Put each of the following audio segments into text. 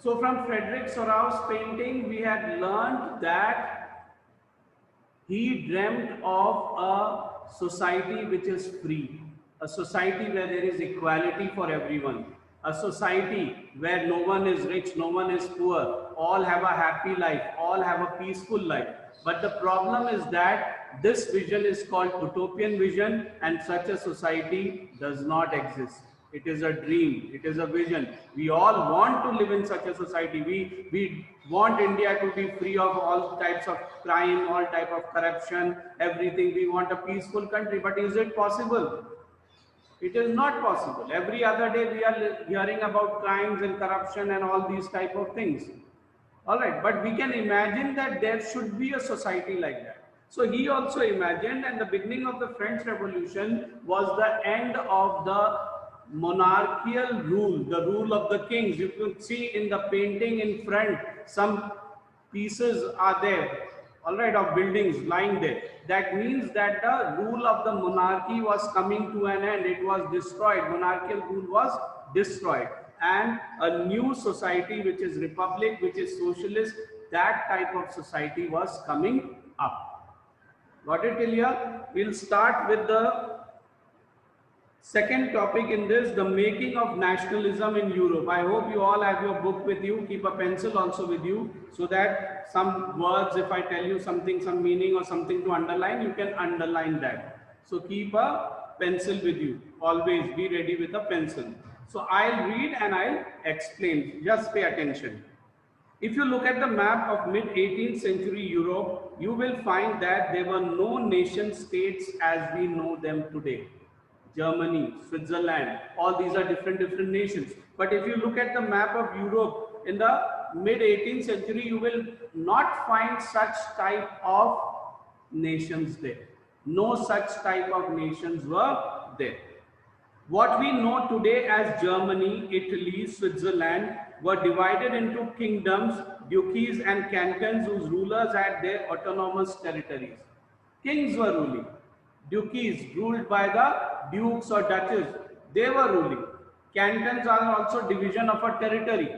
So from Frederick Sorrow's painting, we had learned that he dreamt of a society which is free, a society where there is equality for everyone, a society where no one is rich, no one is poor, all have a happy life, all have a peaceful life. But the problem is that this vision is called utopian vision, and such a society does not exist. It is a dream. It is a vision. We all want to live in such a society. We want India to be free of all types of crime, all type of corruption, everything. We want a peaceful country. But is it possible? It is not possible. Every other day we are hearing about crimes and corruption and all these type of things. All right, but we can imagine that there should be a society like that. So he also imagined, and the beginning of the French Revolution was the end of the monarchical rule, the rule of the kings. You could see in the painting in front, some pieces are there, all right, of buildings lying there. That means that the rule of the monarchy was coming to an end. It was destroyed. Monarchical rule was destroyed, and a new society, which is republic, which is socialist, that type of society was coming up. Got it till here? We'll start with the second topic in this, the making of nationalism in Europe. I hope you all have your book with you. Keep a pencil also with you, so that some words, if I tell you something, some meaning or something to underline, you can underline that. So keep a pencil with you. Always be ready with a pencil. So I'll read and I'll explain. Just pay attention. If you look at the map of mid-18th century Europe, you will find that there were no nation states as we know them today. Germany, Switzerland, all these are different nations. But if you look at the map of Europe in the mid-18th century, you will not find such type of nations there. No such type of nations were there. What we know today as Germany, Italy, Switzerland were divided into kingdoms, duchies and cantons whose rulers had their autonomous territories. Kings were ruling. Duchies ruled by the dukes or duchess, they were ruling. Cantons are also division of a territory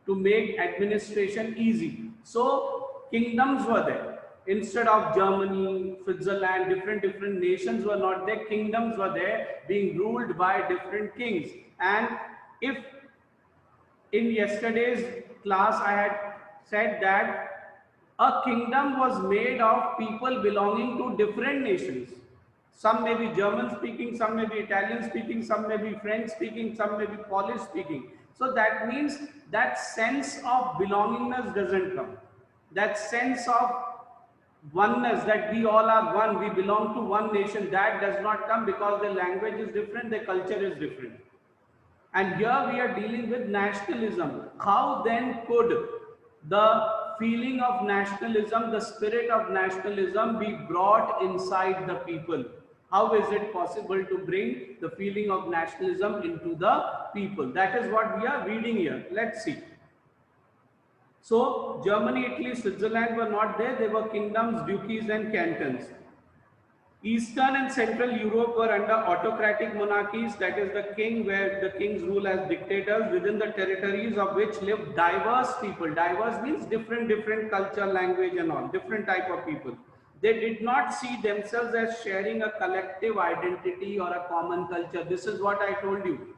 to make administration easy. So kingdoms were there. Instead of Germany, Switzerland, different nations were not there. Kingdoms were there, being ruled by different kings. And if in yesterday's class I had said that a kingdom was made of people belonging to different nations. Some may be German speaking, some may be Italian speaking, some may be French speaking, some may be Polish speaking. So that means that sense of belongingness doesn't come. That sense of oneness, that we all are one, we belong to one nation, that does not come, because the language is different, the culture is different. And here we are dealing with nationalism. How then could the feeling of nationalism, the spirit of nationalism be brought inside the people? How is it possible to bring the feeling of nationalism into the people? That is what we are reading here. Let's see. So Germany, Italy, Switzerland were not there. They were kingdoms, duchies and cantons. Eastern and Central Europe were under autocratic monarchies, that is the king, where the kings rule as dictators, within the territories of which lived diverse people. Diverse means different culture, language and all, different type of people. They did not see themselves as sharing a collective identity or a common culture. This is what I told you.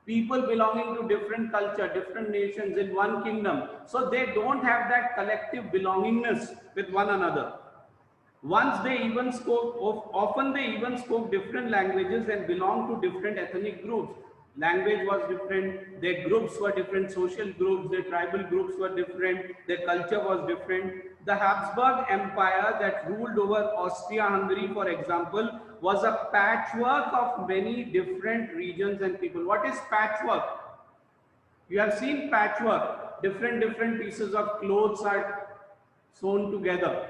People belonging to different culture, different nations in one kingdom. So they don't have that collective belongingness with one another. Once they even spoke, often they even spoke different languages and belonged to different ethnic groups. Language was different, their groups were different, social groups, their tribal groups were different, their culture was different. The Habsburg Empire that ruled over Austria-Hungary, for example, was a patchwork of many different regions and people. What is patchwork? You have seen patchwork. Different pieces of clothes are sewn together,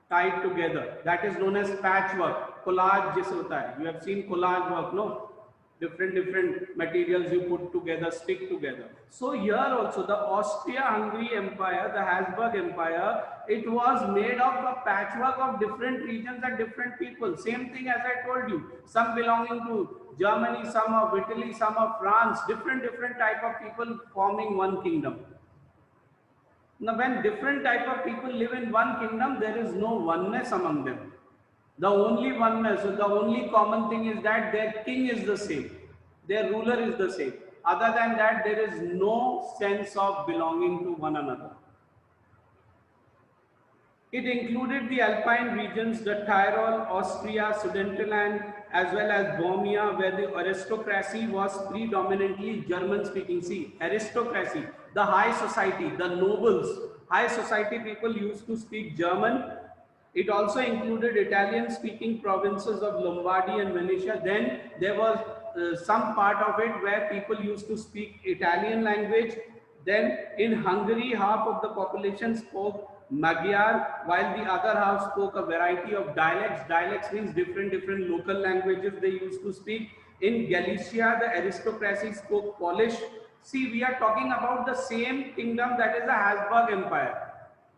tied together. That is known as patchwork. Collage जिसे होता है. You have seen collage work, no? Different materials you put together, stick together. So here also the Austria-Hungary Empire, the Habsburg Empire, it was made of a patchwork of different regions and different people. Same thing as I told you. Some belonging to Germany, some of Italy, some of France, different type of people forming one kingdom. Now, when different type of people live in one kingdom, there is no oneness among them. The only oneness, the only common thing is that their king is the same, their ruler is the same. Other than that, there is no sense of belonging to one another. It included the Alpine regions, the Tyrol, Austria, Sudetenland, as well as Bohemia, where the aristocracy was predominantly German-speaking. See, aristocracy, the high society, the nobles, high society people used to speak German. It also included Italian-speaking provinces of Lombardy and Venetia. Then there was some part of it where people used to speak Italian language. Then in Hungary, half of the population spoke Magyar, while the other half spoke a variety of dialects. Dialects means different local languages they used to speak. In Galicia, the aristocracy spoke Polish. See, we are talking about the same kingdom, that is the Habsburg Empire.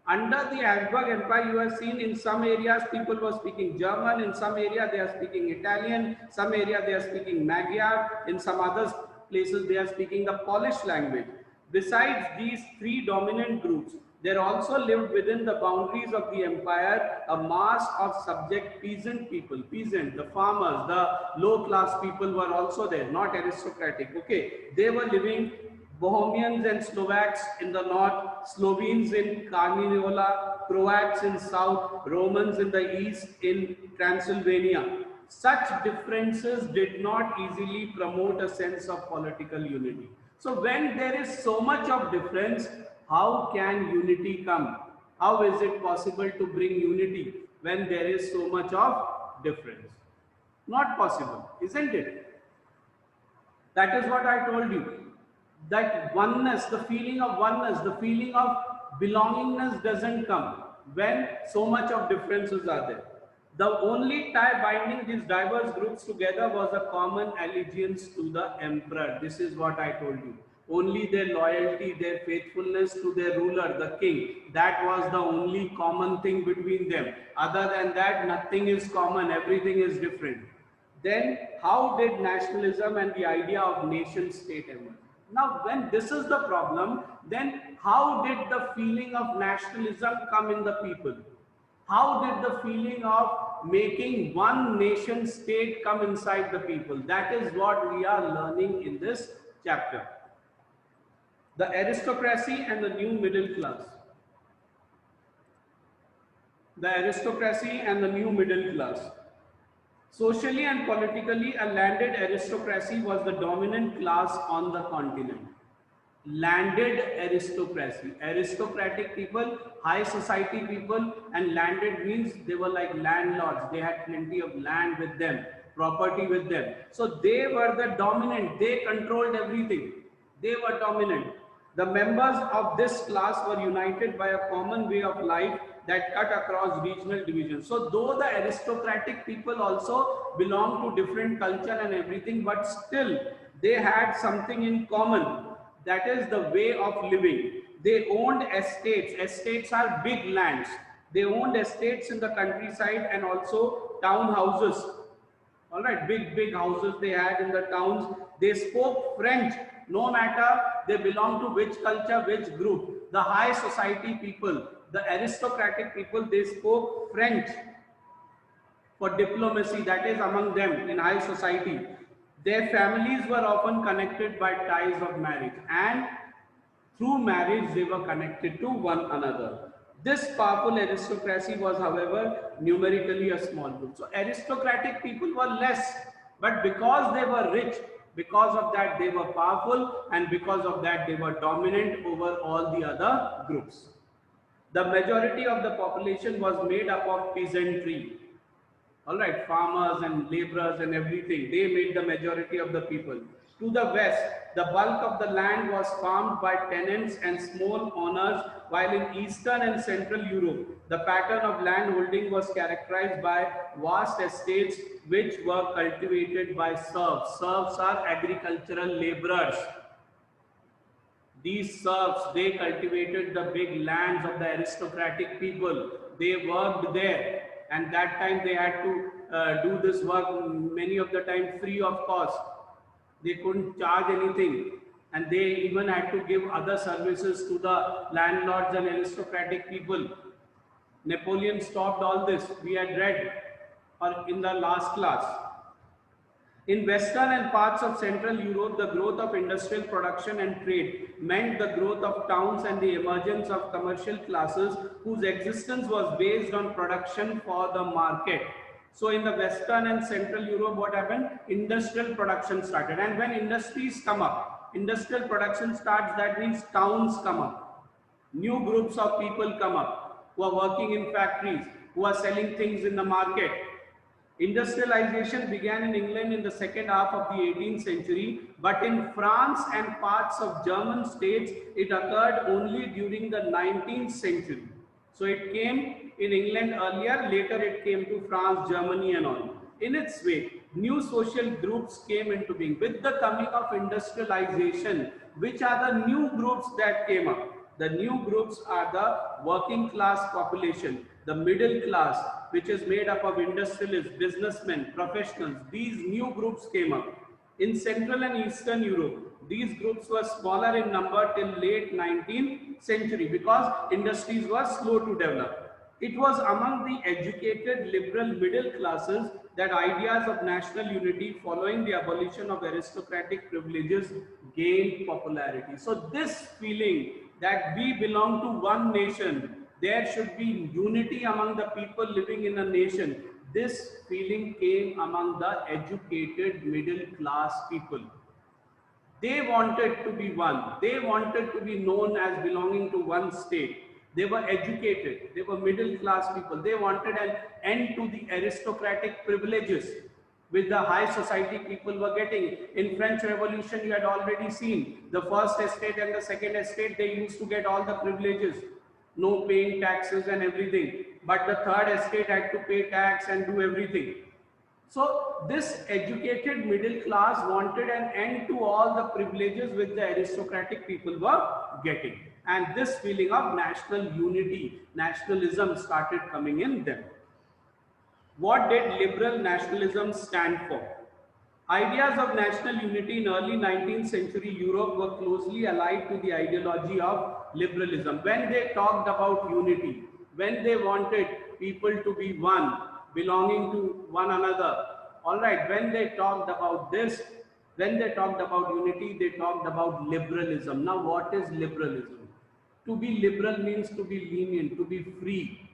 Under the Habsburg Empire, you have seen in some areas people were speaking German, in some area they are speaking Italian, some area they are speaking Magyar, in some other places they are speaking the Polish language. Besides these three dominant groups, there also lived within the boundaries of the empire a mass of subject peasant people. Peasant, the farmers, the low class people were also there, not aristocratic. Okay, they were living. Bohemians and Slovaks in the north, Slovenes in Carniola, Croats in south, Romans in the east in Transylvania. Such differences did not easily promote a sense of political unity. So when there is so much of difference, how can unity come? How is it possible to bring unity when there is so much of difference? Not possible, isn't it? That is what I told you. That oneness, the feeling of oneness, the feeling of belongingness doesn't come when so much of differences are there. The only tie binding these diverse groups together was a common allegiance to the emperor. This is what I told you. Only their loyalty, their faithfulness to their ruler, the king, that was the only common thing between them. Other than that, nothing is common, everything is different. Then, how did nationalism and the idea of nation state emerge? Now, when this is the problem, then how did the feeling of nationalism come in the people? How did the feeling of making one nation state come inside the people? That is what we are learning in this chapter. The aristocracy and the new middle class. The aristocracy and the new middle class. Socially and politically, a landed aristocracy was the dominant class on the continent. Landed aristocracy, aristocratic people, high society people, and landed means they were like landlords. They had plenty of land with them, property with them. So they were the dominant, they controlled everything. They were dominant. The members of this class were united by a common way of life that cut across regional divisions. So though the aristocratic people also belong to different culture and everything, but still they had something in common. That is the way of living. They owned estates. Estates are big lands. They owned estates in the countryside and also town houses. All right, big houses they had in the towns. They spoke French, no matter they belong to which culture, which group. The high society people, the aristocratic people, they spoke French for diplomacy, that is among them in high society. Their families were often connected by ties of marriage, and through marriage they were connected to one another. This powerful aristocracy was, however, numerically a small group. So aristocratic people were less, but because they were rich, because of that they were powerful, and because of that they were dominant over all the other groups. The majority of the population was made up of peasantry. All right, farmers and laborers and everything, they made the majority of the people. To the west, the bulk of the land was farmed by tenants and small owners, while in Eastern and Central Europe, the pattern of land holding was characterized by vast estates which were cultivated by serfs. Serfs are agricultural laborers. These serfs, they cultivated the big lands of the aristocratic people. They worked there, and that time they had to do this work many of the time free of cost. They couldn't charge anything, and they even had to give other services to the landlords and aristocratic people. Napoleon stopped all this. We had read or in the last class. In western and parts of Central Europe, the growth of industrial production and trade meant the growth of towns and the emergence of commercial classes whose existence was based on production for the market. So in the western and Central Europe, what happened? Industrial production started. And when industries come up, industrial production starts, that means towns come up. New groups of people come up who are working in factories, who are selling things in the market. Industrialization began in England in the second half of the 18th century, but in France and parts of German states, it occurred only during the 19th century. So it came in England earlier, later it came to France, Germany and all. In its wake, new social groups came into being. With the coming of industrialization, which are the new groups that came up? The new groups are the working class population, the middle class, which is made up of industrialists, businessmen, professionals. These new groups came up. In Central and Eastern Europe, these groups were smaller in number till late 19th century because industries were slow to develop. It was among the educated liberal middle classes that ideas of national unity following the abolition of aristocratic privileges gained popularity. So this feeling that we belong to one nation, there should be unity among the people living in a nation, this feeling came among the educated middle class people. They wanted to be one. They wanted to be known as belonging to one state. They were educated. They were middle class people. They wanted an end to the aristocratic privileges which the high society people were getting. In French Revolution, you had already seen the first estate and the second estate, they used to get all the privileges, no paying taxes and everything. But the third estate had to pay tax and do everything. So this educated middle class wanted an end to all the privileges which the aristocratic people were getting. And this feeling of national unity, nationalism started coming in them. What did liberal nationalism stand for? Ideas of national unity in early 19th century Europe were closely allied to the ideology of liberalism. When they talked about unity, when they wanted people to be one, belonging to one another, all right, when they talked about this, when they talked about unity, they talked about liberalism. Now, what is liberalism? To be liberal means to be lenient, to be free.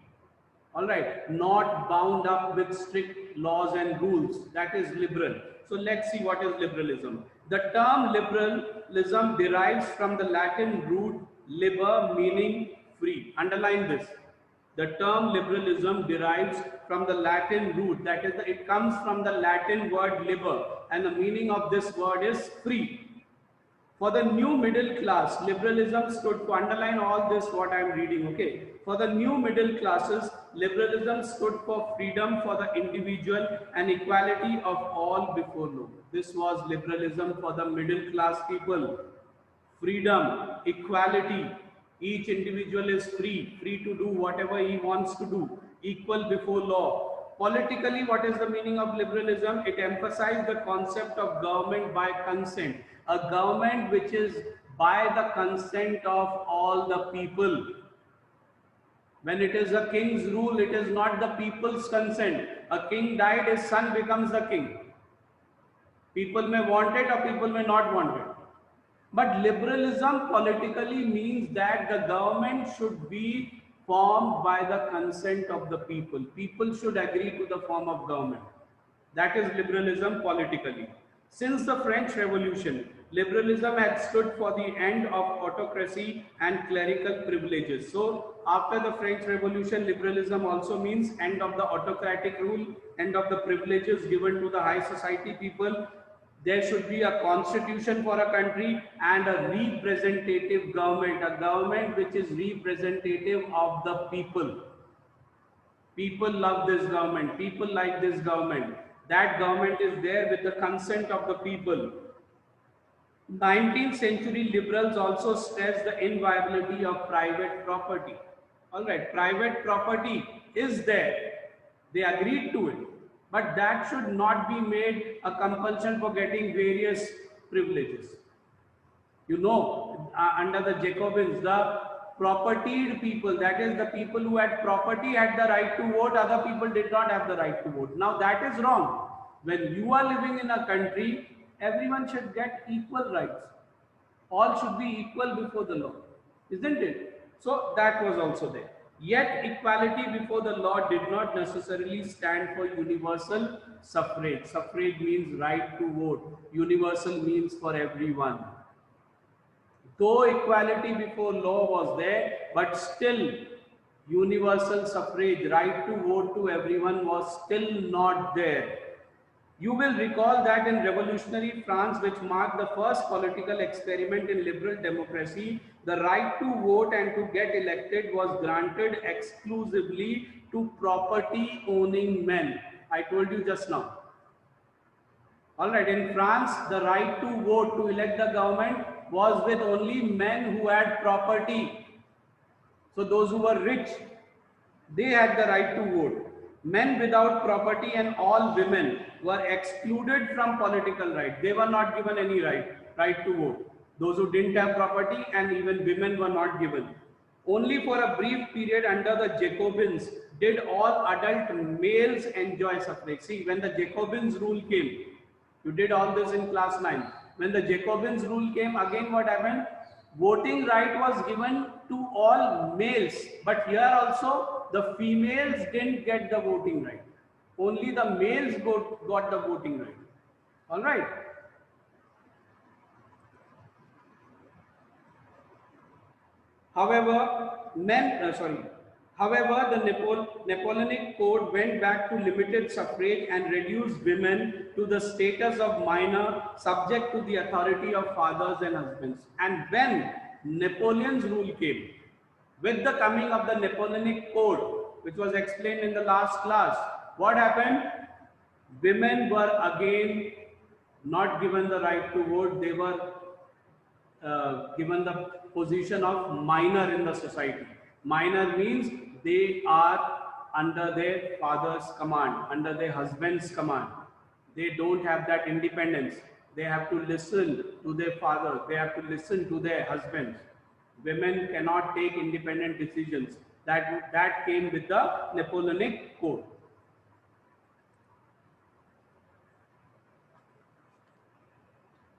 All right, not bound up with strict laws and rules. That is liberal. So let's see what is liberalism. The term liberalism derives from the Latin root liber, meaning free. Underline this. The term liberalism derives from the Latin root. That is, it comes from the Latin word liber, and the meaning of this word is free. For the new middle class, liberalism stood for, underline all this what I am reading, okay? For the new middle classes, liberalism stood for freedom for the individual and equality of all before law. This was liberalism for the middle class people. Freedom, equality, each individual is free to do whatever he wants to do, equal before law. Politically, what is the meaning of liberalism? It emphasized the concept of government by consent. A government which is by the consent of all the people. When it is a king's rule, it is not the people's consent. A king died, his son becomes the king. People may want it or people may not want it. But liberalism politically means that the government should be formed by the consent of the people. People should agree to the form of government. That is liberalism politically. Since the French Revolution, liberalism had stood for the end of autocracy and clerical privileges. So, after the French Revolution, liberalism also means end of the autocratic rule, end of the privileges given to the high society people. There should be a constitution for a country and a representative government, a government which is representative of the people. People love this government, people like this government. That government is there with the consent of the people. 19th century liberals also stressed the inviolability of private property. All right, private property is there. They agreed to it. but that should not be made a compulsion for getting various privileges. You know, under the Jacobins, the propertied people, that is the people who had property, had the right to vote, other people did not have the right to vote. Now that is wrong. When you are living in a country, everyone should get equal rights. All should be equal before the law, isn't it? So that was also there. Yet equality before the law did not necessarily stand for universal suffrage. Suffrage means right to vote. Universal means for everyone. Though equality before law was there, but still universal suffrage, right to vote to everyone, was still not there. You will recall that in revolutionary France, which marked the first political experiment in liberal democracy, the right to vote and to get elected was granted exclusively to property owning men. I told you just now. All right, in France, the right to vote to elect the government was with only men who had property. So those who were rich, they had the right to vote. Men without property and all women were excluded from political right. They were not given any right to vote. Those who didn't have property and even women were not given. Only for a brief period under the Jacobins did all adult males enjoy suffrage. See, when the Jacobins rule came, you did all this in class 9. When the Jacobins rule came, again what happened? Voting right was given to all males, but here also the females didn't get the voting right. Only the males got the voting right. All right. However, However, the Napoleonic Code went back to limited suffrage and reduced women to the status of minor, subject to the authority of fathers and husbands. And when Napoleon's rule came, with the coming of the Napoleonic Code, which was explained in the last class, what happened? Women were again not given the right to vote. They were given the position of minor in the society. Minor means they are under their father's command, under their husband's command. They don't have that independence. They have to listen to their father. They have to listen to their husbands. Women cannot take independent decisions. That came with the Napoleonic Code.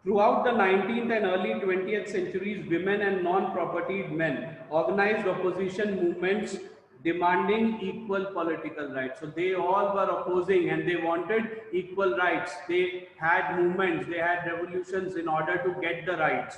Throughout the 19th and early 20th centuries, women and non-propertied men organized opposition movements demanding equal political rights. So they all were opposing and they wanted equal rights. They had movements, they had revolutions in order to get the rights.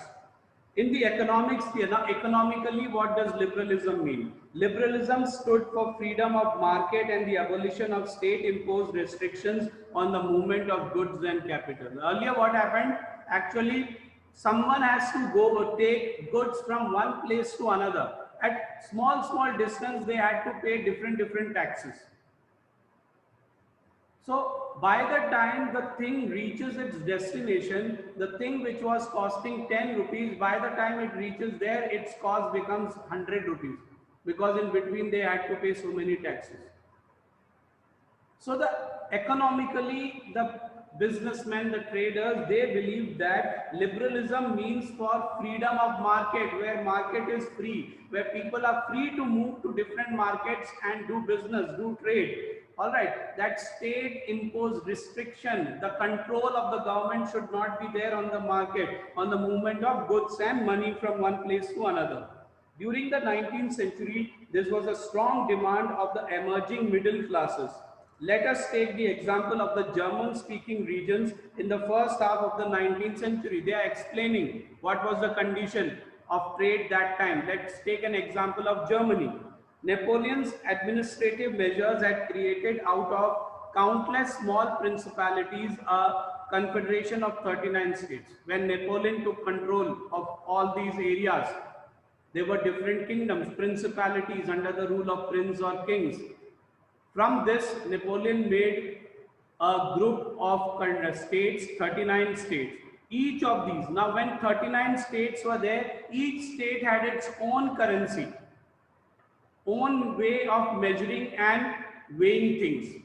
In the economic sphere, now economically, what does liberalism mean? Liberalism stood for freedom of market and the abolition of state-imposed restrictions on the movement of goods and capital. Earlier, what happened? Actually, someone has to go take goods from one place to another. At small distance, they had to pay different taxes. So by the time the thing reaches its destination, the thing which was costing 10 rupees, by the time it reaches there, its cost becomes 100 rupees, because in between they had to pay so many taxes. So the economically, the businessmen, the traders, they believe that liberalism means for freedom of market, where market is free, where people are free to move to different markets and do business, do trade. All right, that state imposed restriction, the control of the government should not be there on the market, on the movement of goods and money from one place to another. During the 19th century, this was a strong demand of the emerging middle classes. Let us take the example of the German-speaking regions in the first half of the 19th century. They are explaining what was the condition of trade that time. Let's take an example of Germany. Napoleon's administrative measures had created out of countless small principalities a confederation of 39 states. When Napoleon took control of all these areas, there were different kingdoms, principalities under the rule of prince or kings. From this, Napoleon made a group of states, 39 states. Each of these, now when 39 states were there, each state had its own currency, own way of measuring and weighing things.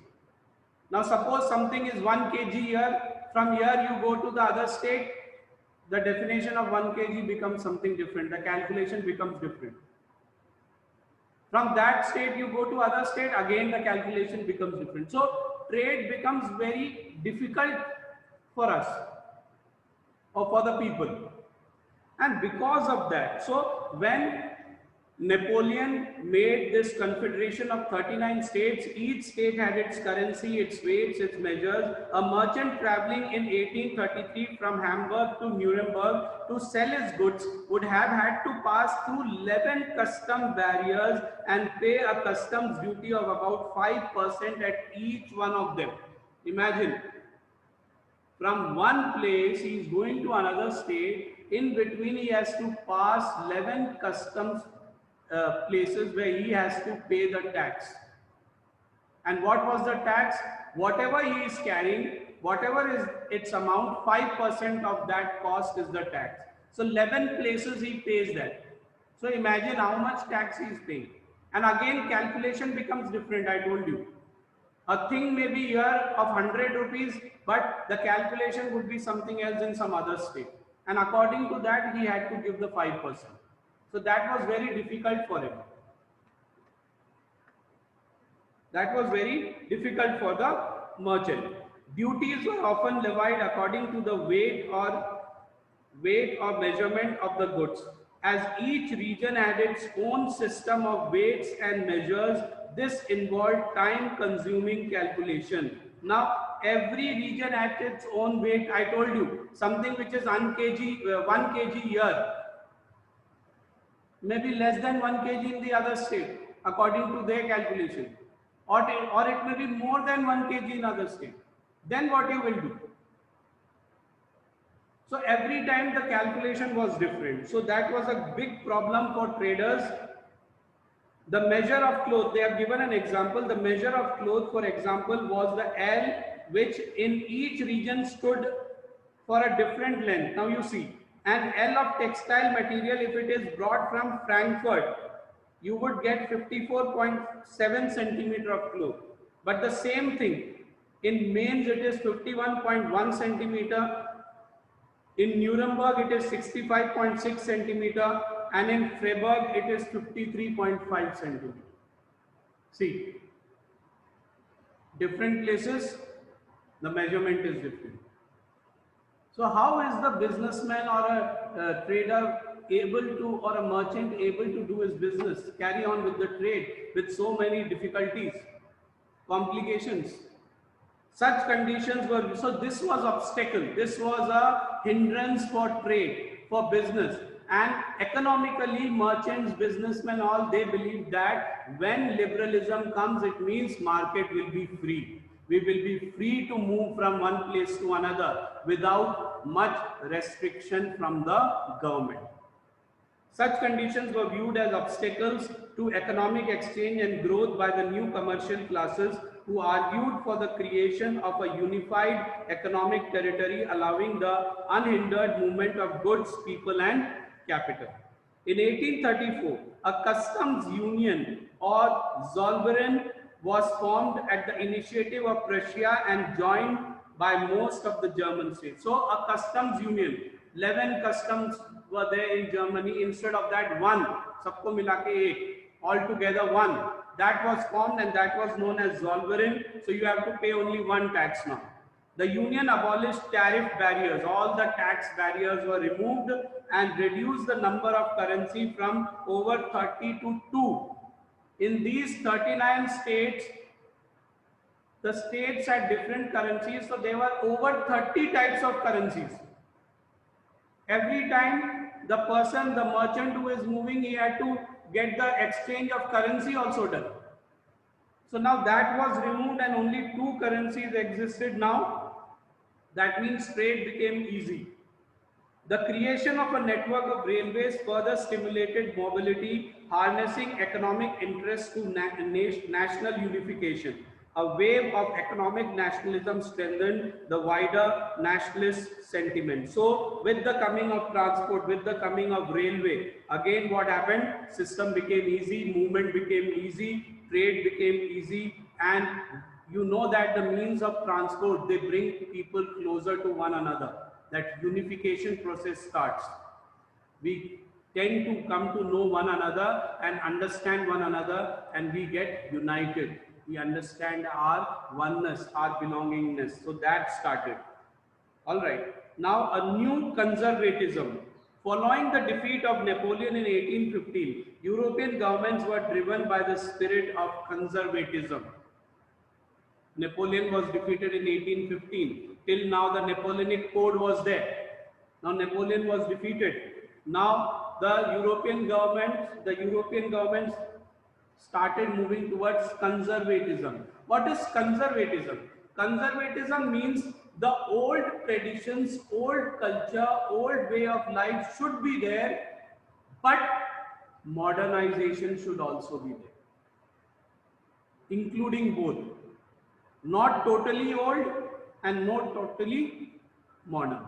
Now suppose something is 1 kg here, from here you go to the other state, the definition of 1 kg becomes something different, the calculation becomes different. From that state you go to other state, again the calculation becomes different. So trade becomes very difficult for us or for the people. And because of that, so when Napoleon made this confederation of 39 states, each state had its currency, its weights, its measures. A merchant traveling in 1833 from Hamburg to Nuremberg to sell his goods would have had to pass through 11 custom barriers and pay a customs duty of about 5% at each one of them. Imagine, from one place he is going to another state, in between he has to pass 11 customs places where he has to pay the tax. And what was the tax? Whatever he is carrying, whatever is its amount, 5% of that cost is the tax. So 11 places he pays that. So imagine how much tax he is paying. And again calculation becomes different, I told you. A thing may be here of 100 rupees, but the calculation would be something else in some other state. And according to that, he had to give the 5%. So that was very difficult for him. That was very difficult for the merchant. Duties were often levied according to the weight or measurement of the goods. As each region had its own system of weights and measures, this involved time-consuming calculation. Now, every region had its own weight. I told you, something which is 1 kg here, maybe less than 1 kg in the other state, according to their calculation. Or it may be more than 1 kg in other state. Then what you will do? So every time the calculation was different. So that was a big problem for traders. The measure of cloth, they have given an example. The measure of cloth, for example, was the L, which in each region stood for a different length. Now you see, an L of textile material, if it is brought from Frankfurt, you would get 54.7 centimeter of cloth. But the same thing, in Mainz it is 51.1 centimeter. In Nuremberg it is 65.6 centimeter, and in Freiburg it is 53.5 centimeter. See, different places the measurement is different. So how is the businessman or a trader able to, or a merchant able to do his business, carry on with the trade with so many difficulties, complications? Such conditions were, so this was obstacle, this was a hindrance for trade, for business. And economically, merchants, businessmen, all, they believe that when liberalism comes, it means market will be free. We will be free to move from one place to another without much restriction from the government. Such conditions were viewed as obstacles to economic exchange and growth by the new commercial classes, who argued for the creation of a unified economic territory allowing the unhindered movement of goods, people and capital. In 1834, a customs union or Zollverein was formed at the initiative of Prussia and joined by most of the German states. So a customs union, 11 customs were there in Germany. Instead of that, one, sabko milake ek, altogether one. That was formed and that was known as Zollverein. So you have to pay only one tax now. The union abolished tariff barriers. All the tax barriers were removed and reduced the number of currency from over 30 to 2. In these 39 states, the states had different currencies. So there were over 30 types of currencies. Every time the person, the merchant who is moving, he had to get the exchange of currency also done. So now that was removed and only 2 currencies existed now. That means trade became easy. The creation of a network of railways further stimulated mobility, harnessing economic interest to national unification. A wave of economic nationalism strengthened the wider nationalist sentiment. So with the coming of transport, with the coming of railway, again what happened? System became easy, movement became easy, trade became easy, and You know that the means of transport, they bring people closer to one another. That unification process starts. We tend to come to know one another and understand one another, and we get united. We understand our oneness, our belongingness. So that started. All right. Now a new conservatism. Following the defeat of Napoleon in 1815, European governments were driven by the spirit of conservatism. Napoleon was defeated in 1815. Till now the Napoleonic Code was there. Now Napoleon was defeated. Now the European governments started moving towards conservatism. What is conservatism? Conservatism means the old traditions, old culture, old way of life should be there, but modernization should also be there, including both. Not totally old and not totally modern.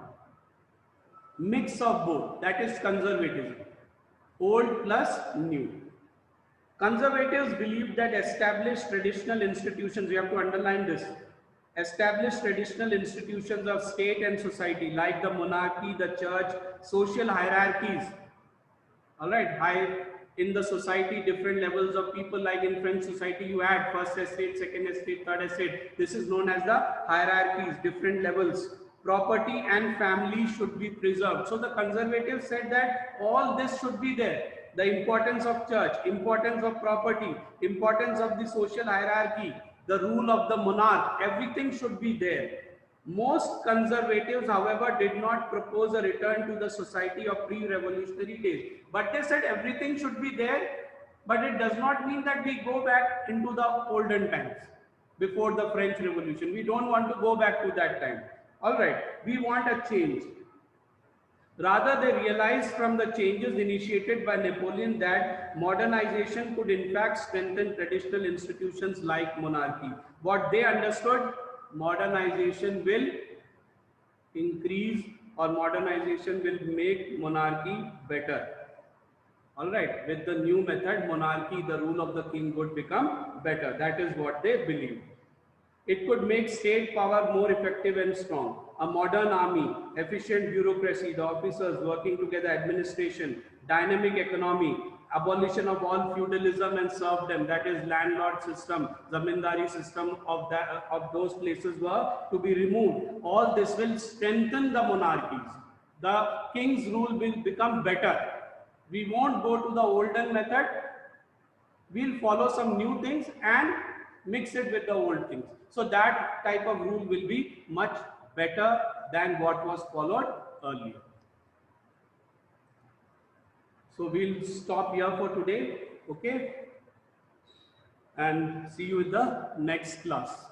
Mix of both. That is conservatism. Old plus new. Conservatives believe that established traditional institutions, we have to underline this, established traditional institutions of state and society like the monarchy, the church, social hierarchies. All right, in the society, different levels of people, like in French society, you had first estate, second estate, third estate. This is known as the hierarchies, different levels. Property and family should be preserved. So the conservatives said that all this should be there. The importance of church, importance of property, importance of the social hierarchy, the rule of the monarch, everything should be there. Most conservatives, however, did not propose a return to the society of pre-revolutionary days. But they said everything should be there, but it does not mean that we go back into the olden times, before the French Revolution. We don't want to go back to that time. All right, we want a change. Rather, they realized from the changes initiated by Napoleon that modernization could in fact strengthen traditional institutions like monarchy. What they understood, modernization will increase, or modernization will make monarchy better. All right, with the new method, monarchy, the rule of the king, would become better. That is what they believe. It could make state power more effective and strong. A modern army, efficient bureaucracy, the officers working together, administration, dynamic economy, abolition of all feudalism and serfdom, that is landlord system, zamindari system of those places were to be removed. All this will strengthen the monarchies. The king's rule will become better. We won't go to the olden method. We'll follow some new things and mix it with the old things. So that type of rule will be much better than what was followed earlier. So we'll stop here for today, okay? And see you in the next class.